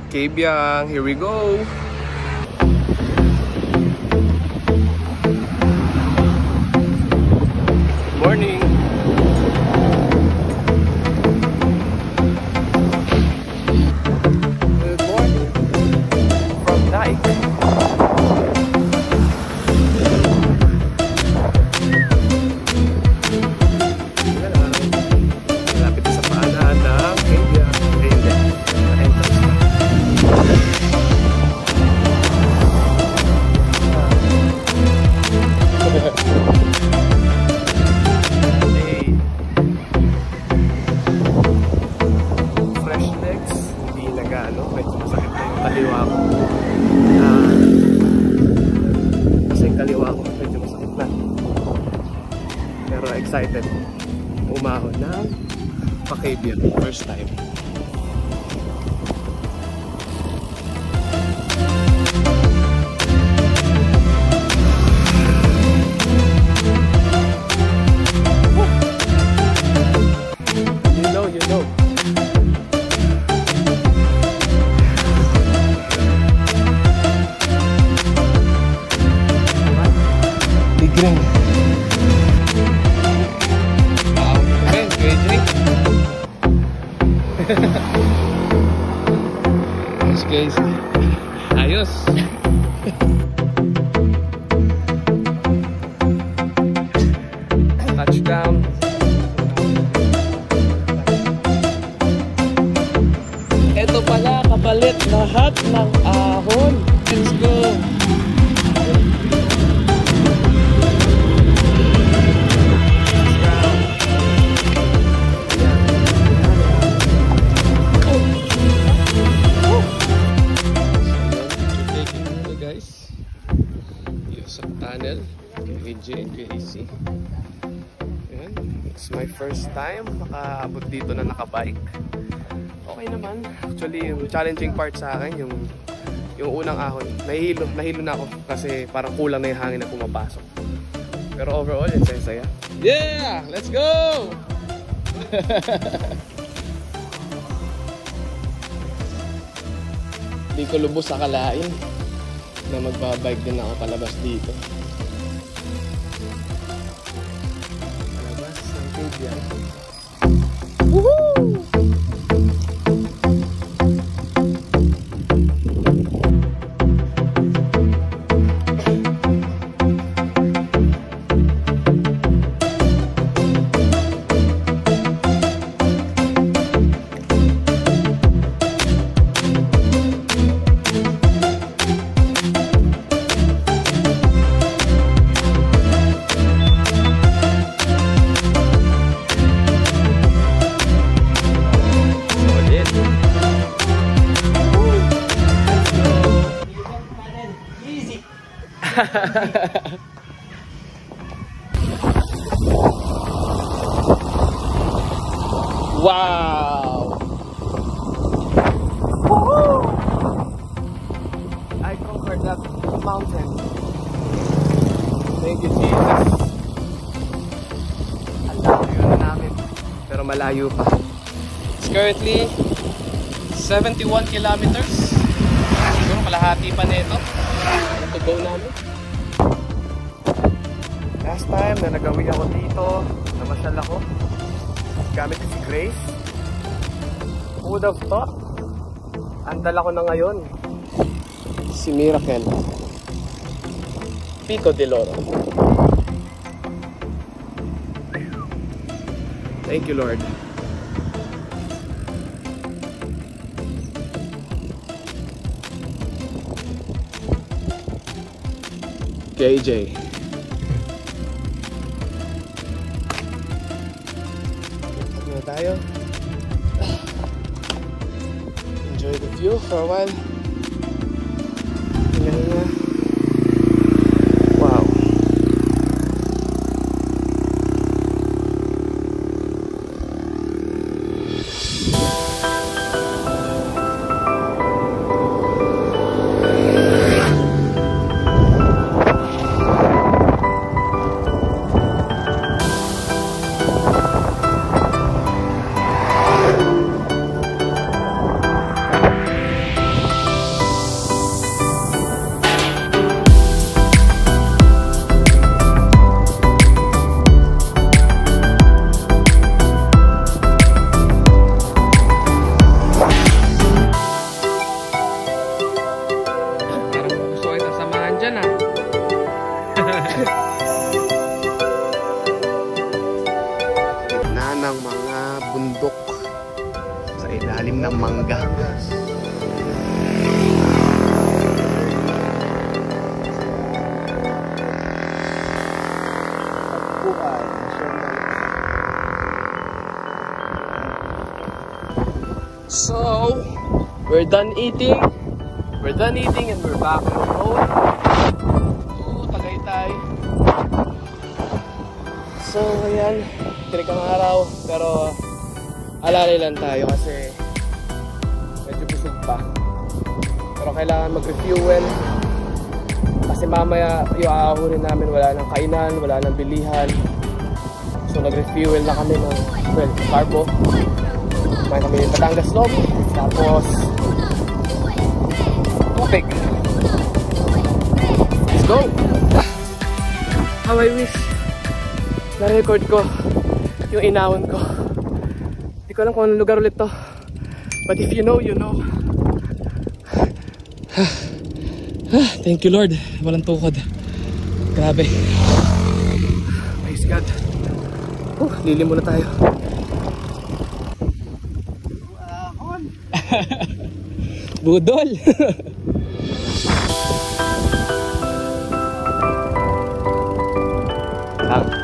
Kabyang, here we go. Morning. Good morning from Nike. Malapit sa paanan ng Kabyang. Hindi. Entrance na. Fresh legs, hindi nag-ano, medyo masakit na yung kaliwa ko. Kasi yung kaliwa ko medyo masakit na. Pero excited umahon ng pa-Kabyang, first time. You know. Tigring. Wow, man, KJ. Yes, guys. Ayos. Touchdown. Ito pala, kapalit lahat ng ahon. Let's go! Taking muna guys. Yusuf tunnel. KJ and KC. Ayan. It's my first time makaabot dito na nakabike. Okay naman. Actually, yung challenging part sa akin, yung unang ahon. Nahilo na ako kasi parang kulang na yung hangin na pumapasok. Pero overall, it's saya. Yeah! Let's go! Hindi ko lubos akalain na magbabike din ako palabas dito. Palabas ng Kabyang. Woohoo! Wow! Woohoo! I conquered that mountain. Thank you, Jesus. Ang layo na namin, pero malayo pa. It's currently 71 kilometers. Siguro kalahati pa nito. To go namin. Last time na nagawi ako dito, namasyal ako gamit si Grace. Who would have thought? Ang dala ko na ngayon si Miracle Pico de Loro. Thank you, Lord. KJ. Pagod na tayo. Enjoy the view for a while. Hinga-hinga. Wow. tanim ng mangga. So, we're done eating. We're done eating and we're back on the road to Tagaytay. So, ayan. Tinikang araw. Pero, alalay lang tayo kasi medyo busog pa. Pero kailangan mag-refuel. Kasi mamaya yung aahurin namin wala nang kainan, wala nang bilihan. So, nag-refuel na kami ng, well, carbo. May kami yung Batangas lobby. Tapos, tubig. Let's go! How I wish na-record ko yung inawon ko. Hindi ko alam kung anong lugar ulit to. But if you know, you know. Thank you Lord. Walang tukod. Grabe. Praise God. Lilim muna tayo. Budol.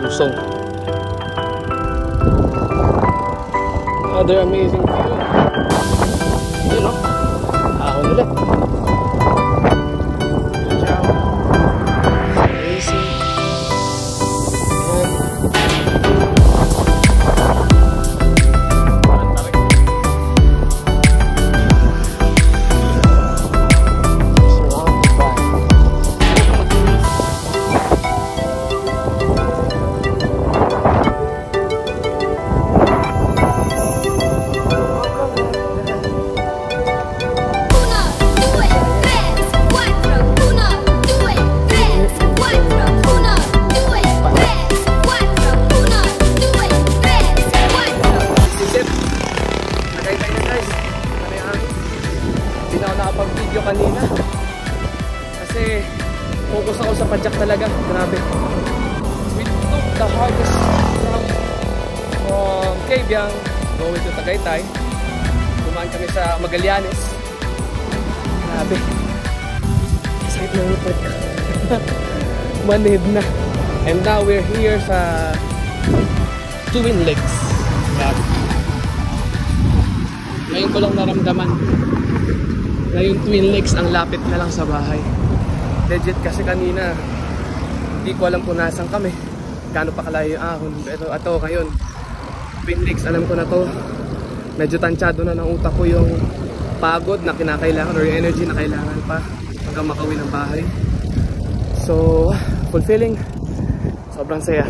Lusong. Another amazing view. You know, ahon ulit. Ciao. Easy. Kanina kasi focus ako sa padyak talaga. Grabe. We took the hardest from Cabiang going to Tagaytay. Dumaan kami sa Magallanes. Grabe. Excited na yung padyak. Manid na. And now we're here sa Twin Lakes. Grabe. Ngayon ko lang naramdaman na yung Twin Lakes ang lapit na lang sa bahay. Legit kasi kanina hindi ko alam kung nasan kami, gaano pa kalayo yung ahon. Pero ato ngayon Twin Lakes, alam ko na to. Medyo tansyado na ng utak ko yung pagod na kinakailangan or yung energy na kailangan pa hanggang makauwi ng bahay. So fulfilling, sobrang saya.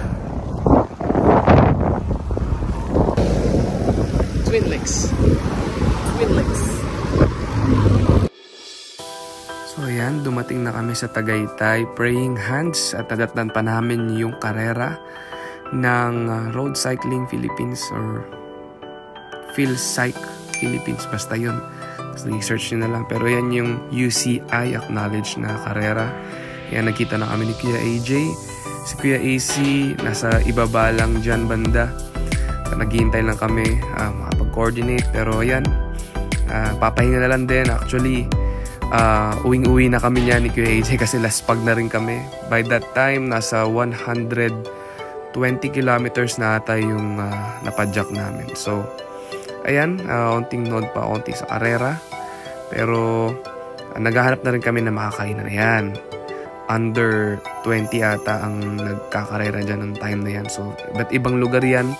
Twin Lakes. Twin Lakes. So ayan, dumating na kami sa Tagaytay Praying Hands at nadatnan pa namin yung karera ng Road Cycling Philippines or PhilCyc Philippines, basta yun. So i-search nyo na lang, pero yan yung UCI acknowledged na karera. Ayan, nakita na kami ni Kuya AJ. Si Kuya AC nasa ibaba lang dyan banda. Naghihintay lang kami makapag-coordinate, pero ayan, papahinga na lang din actually. Uwing-uwi na kami niya ni Kuya AJ kasi last pag na rin kami. By that time, nasa 120 kilometers na ata yung napadyak namin. So, ayan, onting nod pa, onting sa karera. Pero, naghahanap na rin kami na makakainan. Ayan, under 20 ata ang nagkakarera dyan ng time na yan. So, iba't ibang lugar yan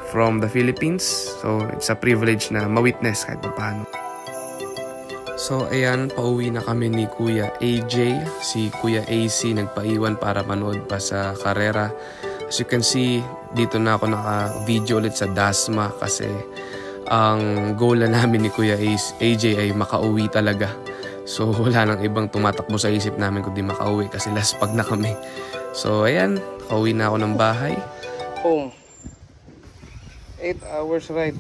from the Philippines. So, it's a privilege na ma-witness kahit pa paano. So ayan, pauwi na kami ni Kuya AJ. Si Kuya AC nagpaiwan para manood pa sa karera. As you can see, dito na ako naka-video ulit sa Dasma kasi ang goal na namin ni Kuya AJ ay makauwi talaga. So wala nang ibang tumatakbo sa isip namin kundi makauwi kasi last pag na kami. So ayan, pauwi na ako ng bahay. Home. 8 hours ride.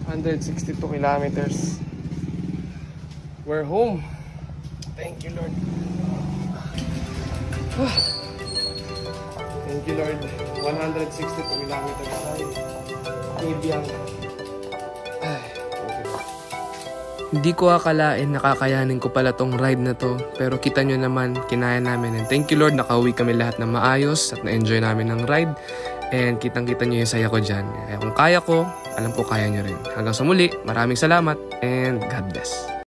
162 kilometers. We're home. Thank you, Lord. Thank you, Lord. 162 kilometers. Cabiang. Hindi ko akalain nakakayanin ko pala tong ride na to. Pero kita nyo naman, kinaya namin. And thank you Lord, nakauwi kami lahat na maayos at na-enjoy namin ng ride. And kitang-kita nyo yung saya ko dyan. Kaya kung kaya ko, alam ko kaya nyo rin. Hanggang sa muli, maraming salamat and God bless.